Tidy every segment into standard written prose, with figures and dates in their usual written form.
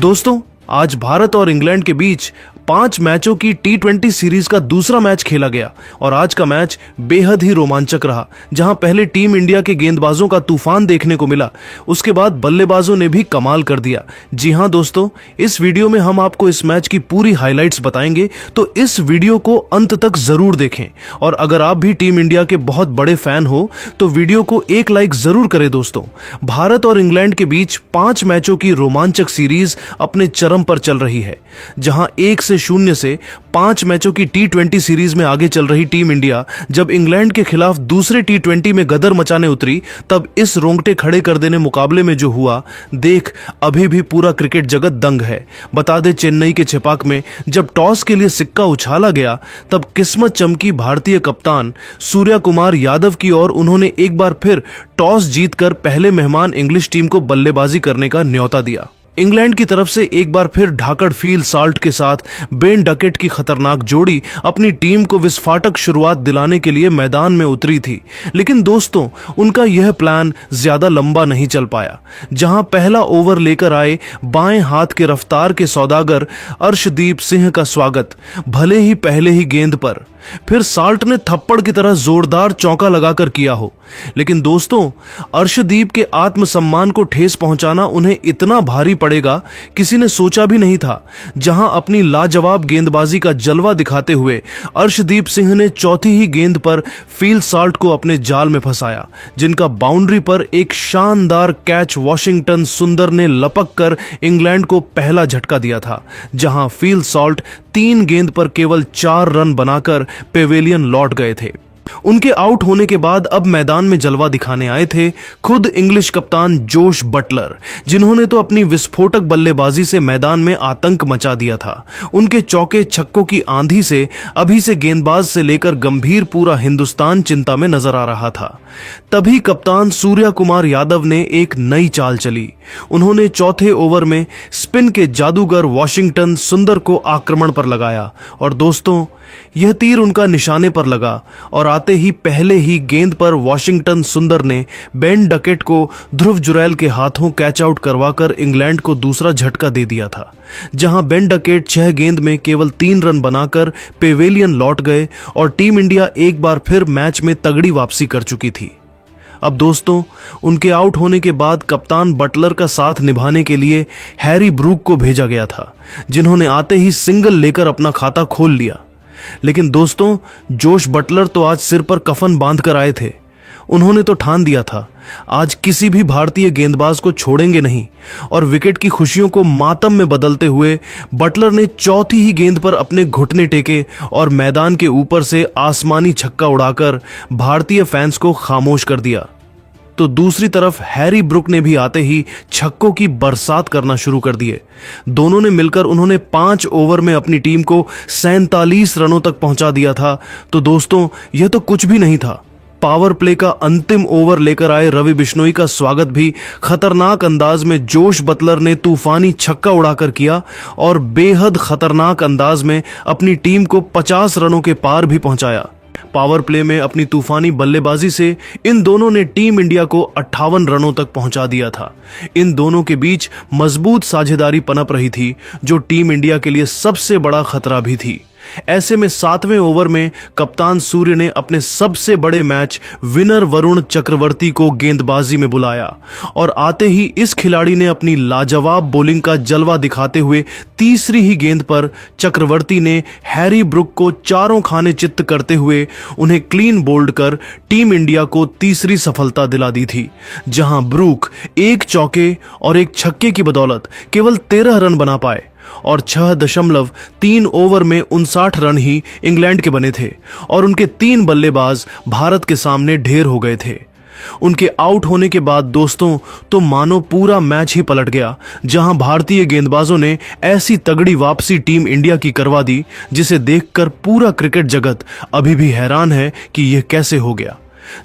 दोस्तों, आज भारत और इंग्लैंड के बीच 5 मैचों की T20 सीरीज का दूसरा मैच खेला गया और आज का मैच बेहद ही रोमांचक रहा। जहां पहले टीम इंडिया के गेंदबाजों का तूफान देखने को मिला, उसके बाद बल्लेबाजों ने भी कमाल कर दिया। जी हां दोस्तों, इस वीडियो में हम आपको इस मैच की पूरी हाइलाइट्स बताएंगे, तो इस वीडियो को अंत तक जरूर देखें। और अगर आप भी टीम इंडिया के बहुत बड़े फैन हो तो वीडियो को एक लाइक जरूर करें। दोस्तों, भारत और इंग्लैंड के बीच 5 मैचों की रोमांचक सीरीज अपने चरम पर चल रही है। जहां 1-0 से 5 मैचों की T20 सीरीज में आगे चल रही टीम इंडिया जब इंग्लैंड के खिलाफ दूसरे T20 में गदर मचाने उतरी, तब इस रोंगटे खड़े कर देने मुकाबले में जो हुआ, देख अभी भी पूरा क्रिकेट जगत दंग है। बता दे, चेन्नई के छेपाक में जब टॉस के लिए सिक्का उछाला गया, तब किस्मत चमकी भारतीय कप्तान सूर्या कुमार यादव की ओर। उन्होंने एक बार फिर टॉस जीतकर पहले मेहमान इंग्लिश टीम को बल्लेबाजी करने का न्योता दिया। इंग्लैंड की तरफ से एक बार फिर ढाकड़ फील साल्ट के साथ बेन डकेट की खतरनाक जोड़ी अपनी टीम को विस्फाटक शुरुआत दिलाने के लिए मैदान में उतरी थी। लेकिन दोस्तों, उनका यह प्लान ज्यादा लंबा नहीं चल पाया। जहां पहला ओवर लेकर आए बाएं हाथ के रफ्तार के सौदागर अर्शदीप सिंह का स्वागत भले ही पहले ही गेंद पर फिर साल्ट ने थप्पड़ की तरह जोरदार चौका लगाकर किया हो, लेकिन दोस्तों, अर्शदीप के आत्मसम्मान को ठेस पहुंचाना उन्हें इतना भारी पड़ेगा किसी ने सोचा भी नहीं था। जहां अपनी लाजवाब गेंदबाजी का जलवा दिखाते हुए अर्शदीप सिंह ने चौथी ही गेंद पर फील साल्ट को अपने जाल में फंसाया, जिनका बाउंड्री पर एक शानदार कैच वॉशिंगटन सुंदर ने लपक कर इंग्लैंड को पहला झटका दिया था। जहां फील साल्ट 3 गेंद पर केवल 4 रन बनाकर पेवेलियन लौट गए थे। उनके आउट होने के बाद अब मैदान में जलवा दिखाने आए थे खुद इंग्लिश कप्तान जोश बटलर, जिन्होंने तो अपनी विस्फोटक बल्लेबाजी से मैदान में आतंक मचा दिया था। उनके चौके छक्कों की आंधी से अभी से गेंदबाज से लेकर गंभीर पूरा हिंदुस्तान चिंता में नजर आ रहा था। तभी कप्तान सूर्या कुमार यादव ने एक नई चाल चली। उन्होंने चौथे ओवर में स्पिन के जादूगर वॉशिंगटन सुंदर को आक्रमण पर लगाया और दोस्तों, यह तीर उनका निशाने पर लगा और आते ही पहले ही गेंद पर वॉशिंगटन सुंदर ने बेन डकेट को ध्रुव जुरैल के हाथों कैच आउट करवाकर इंग्लैंड को दूसरा झटका दे दिया था। जहां बेन डकेट 6 गेंद में केवल 3 रन बनाकर पेवेलियन लौट गए और टीम इंडिया एक बार फिर मैच में तगड़ी वापसी कर चुकी थी। अब दोस्तों, उनके आउट होने के बाद कप्तान बटलर का साथ निभाने के लिए हैरी ब्रूक को भेजा गया था, जिन्होंने आते ही सिंगल लेकर अपना खाता खोल लिया। लेकिन दोस्तों, जोश बटलर तो आज सिर पर कफन बांध कर आए थे। उन्होंने तो ठान दिया था, आज किसी भी भारतीय गेंदबाज को छोड़ेंगे नहीं। और विकेट की खुशियों को मातम में बदलते हुए बटलर ने चौथी ही गेंद पर अपने घुटने टेके और मैदान के ऊपर से आसमानी छक्का उड़ाकर भारतीय फैंस को खामोश कर दिया। तो दूसरी तरफ हैरी ब्रूक ने भी आते ही छक्कों की बरसात करना शुरू कर दिए। दोनों ने मिलकर उन्होंने 5 ओवर में अपनी टीम को 47 रनों तक पहुंचा दिया था। तो दोस्तों, यह तो कुछ भी नहीं था। पावर प्ले का अंतिम ओवर लेकर आए रवि बिश्नोई का स्वागत भी खतरनाक अंदाज में जोश बटलर ने तूफानी छक्का उड़ाकर किया और बेहद खतरनाक अंदाज में अपनी टीम को 50 रनों के पार भी पहुंचाया। पावर प्ले में अपनी तूफानी बल्लेबाजी से इन दोनों ने टीम इंडिया को 58 रनों तक पहुंचा दिया था। इन दोनों के बीच मजबूत साझेदारी पनप रही थी, जो टीम इंडिया के लिए सबसे बड़ा खतरा भी थी। ऐसे में 7वें ओवर में कप्तान सूर्य ने अपने सबसे बड़े मैच विनर वरुण चक्रवर्ती को गेंदबाजी में बुलाया और आते ही इस खिलाड़ी ने अपनी लाजवाब बॉलिंग का जलवा दिखाते हुए तीसरी ही गेंद पर चक्रवर्ती ने हैरी ब्रूक को चारों खाने चित्त करते हुए उन्हें क्लीन बोल्ड कर टीम इंडिया को तीसरी सफलता दिला दी थी। जहां ब्रूक एक चौके और एक छक्के की बदौलत केवल 13 रन बना पाए और 6.3 ओवर में 59 रन ही इंग्लैंड के बने थे और उनके 3 बल्लेबाज भारत के सामने ढेर हो गए थे। उनके आउट होने के बाद दोस्तों, तो मानो पूरा मैच ही पलट गया। जहां भारतीय गेंदबाजों ने ऐसी तगड़ी वापसी टीम इंडिया की करवा दी, जिसे देखकर पूरा क्रिकेट जगत अभी भी हैरान है कि यह कैसे हो गया।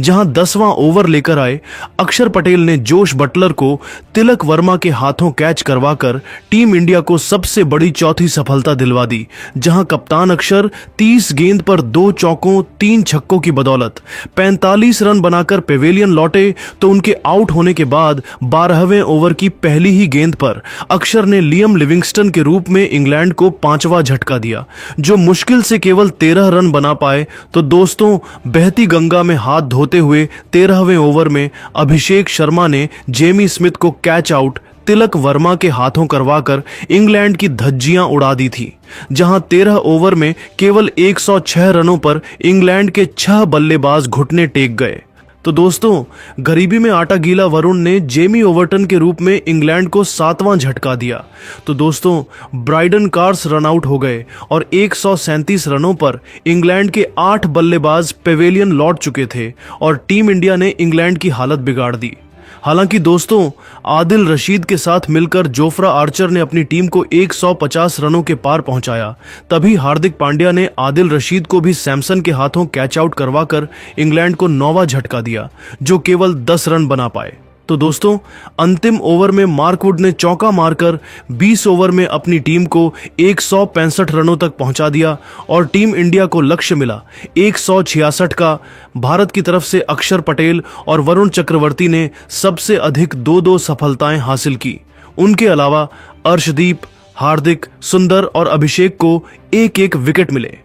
जहां 10वां ओवर लेकर आए अक्षर पटेल ने जोश बटलर को तिलक वर्मा के हाथों कैच करवाकर टीम इंडिया को सबसे बड़ी चौथी सफलता दिलवा दी, जहां कप्तान अक्षर 30 गेंद पर 2 चौकों 3 छक्कों की बदौलत 45 रन बनाकर पेवेलियन लौटे। तो उनके आउट होने के बाद 12वें ओवर की पहली ही गेंद पर अक्षर ने लियम लिविंगस्टन के रूप में इंग्लैंड को 5वां झटका दिया, जो मुश्किल से केवल 13 रन बना पाए। तो दोस्तों, बहती गंगा में हाथ धोते हुए 13वें ओवर में अभिषेक शर्मा ने जेमी स्मिथ को कैच आउट तिलक वर्मा के हाथों करवाकर इंग्लैंड की धज्जियां उड़ा दी थी, जहां 13 ओवर में केवल 106 रनों पर इंग्लैंड के 6 बल्लेबाज घुटने टेक गए। तो दोस्तों, गरीबी में आटा गीला वरुण ने जेमी ओवर्टन के रूप में इंग्लैंड को 7वां झटका दिया। तो दोस्तों, ब्राइडन कार्स रन आउट हो गए और 137 रनों पर इंग्लैंड के 8 बल्लेबाज पेवेलियन लौट चुके थे और टीम इंडिया ने इंग्लैंड की हालत बिगाड़ दी। हालांकि दोस्तों, आदिल रशीद के साथ मिलकर जोफ्रा आर्चर ने अपनी टीम को 150 रनों के पार पहुंचाया। तभी हार्दिक पांड्या ने आदिल रशीद को भी सैमसन के हाथों कैच आउट करवाकर इंग्लैंड को 9वां झटका दिया, जो केवल 10 रन बना पाए। तो दोस्तों, अंतिम ओवर में मार्कवुड ने चौका मारकर 20 ओवर में अपनी टीम को 165 रनों तक पहुंचा दिया और टीम इंडिया को लक्ष्य मिला 166 का। भारत की तरफ से अक्षर पटेल और वरुण चक्रवर्ती ने सबसे अधिक 2-2 सफलताएं हासिल की। उनके अलावा अर्शदीप, हार्दिक, सुंदर और अभिषेक को एक-एक विकेट मिले।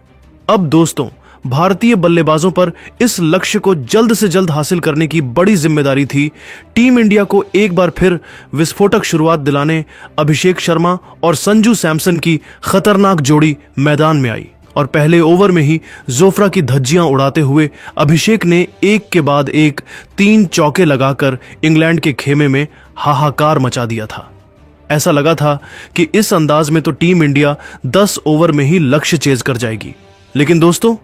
अब दोस्तों, भारतीय बल्लेबाजों पर इस लक्ष्य को जल्द से जल्द हासिल करने की बड़ी जिम्मेदारी थी। टीम इंडिया को एक बार फिर विस्फोटक शुरुआत दिलाने अभिषेक शर्मा और संजू सैमसन की खतरनाक जोड़ी मैदान में आई और पहले ओवर में ही जोफ्रा की धज्जियां उड़ाते हुए अभिषेक ने एक के बाद एक 3 चौके लगाकर इंग्लैंड के खेमे में हाहाकार मचा दिया था। ऐसा लगा था कि इस अंदाज में तो टीम इंडिया 10 ओवर में ही लक्ष्य चेज कर जाएगी। लेकिन दोस्तों,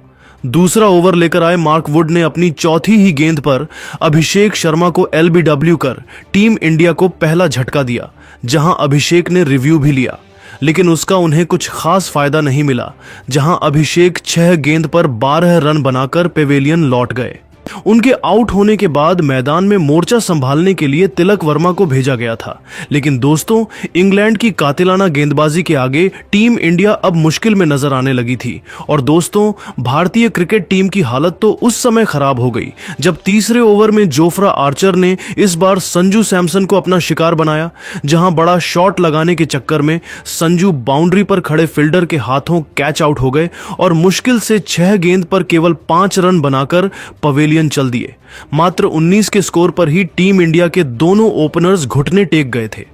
दूसरा ओवर लेकर आए मार्कवुड ने अपनी चौथी ही गेंद पर अभिषेक शर्मा को एलबीडब्ल्यू कर टीम इंडिया को पहला झटका दिया, जहां अभिषेक ने रिव्यू भी लिया, लेकिन उसका उन्हें कुछ खास फायदा नहीं मिला, जहां अभिषेक 6 गेंद पर 12 रन बनाकर पेवेलियन लौट गए। उनके आउट होने के बाद मैदान में मोर्चा संभालने के लिए तिलक वर्मा को भेजा गया था। लेकिन दोस्तों, इंग्लैंड की कातिलाना गेंदबाजी के आगे टीम इंडिया अब मुश्किल में नजर आने लगी थी। और दोस्तों, भारतीय क्रिकेट टीम की हालत तो उस समय खराब हो गई जब तीसरे ओवर में जोफ्रा आर्चर ने इस बार संजू सैमसन को अपना शिकार बनाया, जहां बड़ा शॉट लगाने के चक्कर में संजू बाउंड्री पर खड़े फील्डर के हाथों कैच आउट हो गए और मुश्किल से 6 गेंद पर केवल 5 रन बनाकर पवेलियन चल दिए। मात्र 19 के स्कोर पर ही टीम इंडिया के दोनों ओपनर्स घुटने टेक गए थे।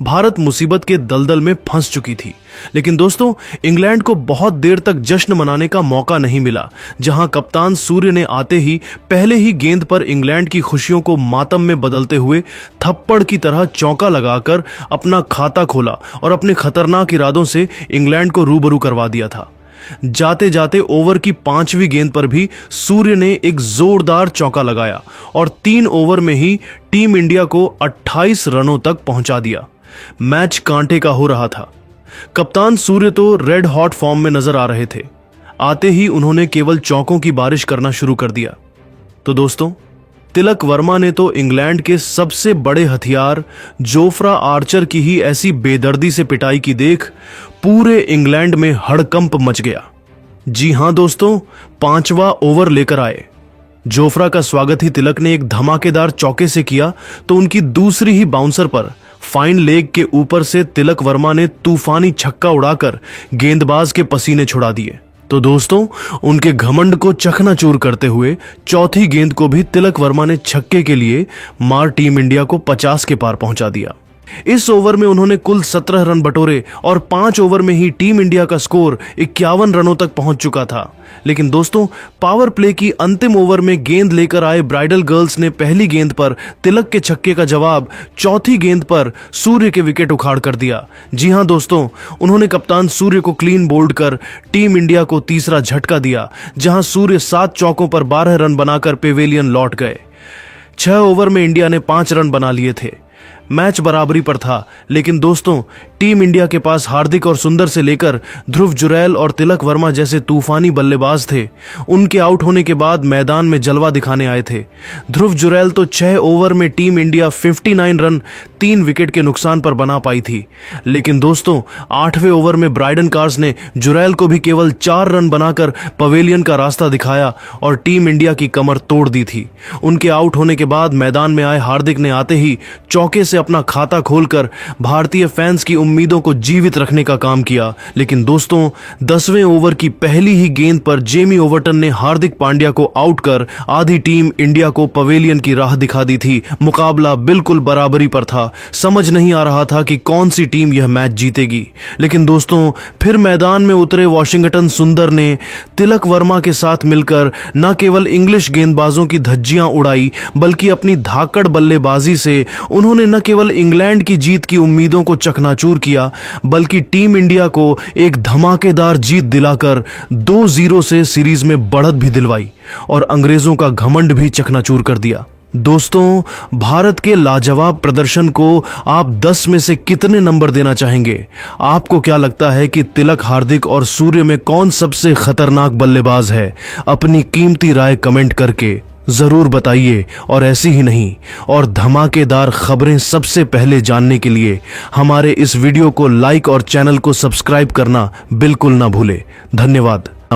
भारत मुसीबत के दलदल में फंस चुकी थी। लेकिन दोस्तों, इंग्लैंड को बहुत देर तक जश्न मनाने का मौका नहीं मिला, जहां कप्तान सूर्य ने आते ही पहले ही गेंद पर इंग्लैंड की खुशियों को मातम में बदलते हुए थप्पड़ की तरह चौका लगाकर अपना खाता खोला और अपने खतरनाक इरादों से इंग्लैंड को रूबरू करवा दिया था। जाते जाते ओवर की 5वीं गेंद पर भी सूर्य ने एक जोरदार चौका लगाया और 3 ओवर में ही टीम इंडिया को 28 रनों तक पहुंचा दिया। मैच कांटे का हो रहा था। कप्तान सूर्य तो रेड हॉट फॉर्म में नजर आ रहे थे। आते ही उन्होंने केवल चौकों की बारिश करना शुरू कर दिया। तो दोस्तों, तिलक वर्मा ने तो इंग्लैंड के सबसे बड़े हथियार जोफ्रा आर्चर की ही ऐसी बेदर्दी से पिटाई की देख पूरे इंग्लैंड में हड़कंप मच गया। जी हां दोस्तों, 5वां ओवर लेकर आए। जोफ्रा का स्वागत ही तिलक ने एक धमाकेदार चौके से किया तो उनकी दूसरी ही बाउंसर पर फाइन लेग के ऊपर से तिलक वर्मा ने तूफानी छक्का उड़ाकर गेंदबाज के पसीने छुड़ा दिए। तो दोस्तों, उनके घमंड को चकनाचूर करते हुए चौथी गेंद को भी तिलक वर्मा ने छक्के के लिए मार टीम इंडिया को 50 के पार पहुंचा दिया। इस ओवर में उन्होंने कुल 17 रन बटोरे और 5 ओवर में ही टीम इंडिया का स्कोर 51 रनों तक पहुंच चुका था। लेकिन दोस्तों, पावर प्ले की अंतिम ओवर में गेंद लेकर आए ब्राइडल गर्ल्स ने पहली गेंद पर तिलक के छक्के का जवाब चौथी गेंद पर सूर्य के विकेट उखाड़ कर दिया। जी हां दोस्तों, उन्होंने कप्तान सूर्य को क्लीन बोल्ड कर टीम इंडिया को तीसरा झटका दिया, जहां सूर्य 7 चौकों पर 12 रन बनाकर पेवेलियन लौट गए। 6 ओवर में इंडिया ने 5 रन बना लिए थे। मैच बराबरी पर था, लेकिन दोस्तों टीम इंडिया के पास हार्दिक और सुंदर से लेकर ध्रुव जुरैल और तिलक वर्मा जैसे तूफानी बल्लेबाज थे। उनके आउट होने के बाद मैदान में जलवा दिखाने आए थे। ध्रुव जुरैल तो 6 ओवर में टीम इंडिया 59 रन 3 विकेट के नुकसान पर बना पाई थी, लेकिन दोस्तों 8वें ओवर में ब्राइडन कार्स ने जुरैल को भी केवल 4 रन बनाकर पवेलियन का रास्ता दिखाया और टीम इंडिया की कमर तोड़ दी थी। उनके आउट होने के बाद मैदान में आए हार्दिक ने आते ही चौके से अपना खाता खोलकर भारतीय फैंस की उम्मीदों को जीवित रखने का काम किया, लेकिन दोस्तों 10वें ओवर की पहली ही गेंद पर जेमी ओवर्टन ने हार्दिक पांड्या को आउट कर आधी टीम इंडिया को पवेलियन की राह दिखा दी थी। मुकाबला बिल्कुल बराबरी पर था। समझ नहीं आ रहा था कि कौन सी टीम यह मैच जीतेगी, लेकिन दोस्तों फिर मैदान में उतरे वाशिंगटन सुंदर ने तिलक वर्मा के साथ मिलकर न केवल इंग्लिश गेंदबाजों की धज्जियां उड़ाई, बल्कि अपनी धाकड़ बल्लेबाजी से उन्होंने न केवल इंग्लैंड की जीत की उम्मीदों को चकनाचूर किया, बल्कि टीम इंडिया को एक धमाकेदार जीत दिलाकर 2-0 से सीरीज में बढ़त भी दिलवाई और अंग्रेजों का घमंड भी चकनाचूर कर दिया। दोस्तों भारत के लाजवाब प्रदर्शन को आप 10 में से कितने नंबर देना चाहेंगे? आपको क्या लगता है कि तिलक, हार्दिक और सूर्य में कौन सबसे खतरनाक बल्लेबाज है? अपनी कीमती राय कमेंट करके जरूर बताइए। और ऐसी ही नहीं और धमाकेदार खबरें सबसे पहले जानने के लिए हमारे इस वीडियो को लाइक और चैनल को सब्सक्राइब करना बिल्कुल ना भूले। धन्यवाद।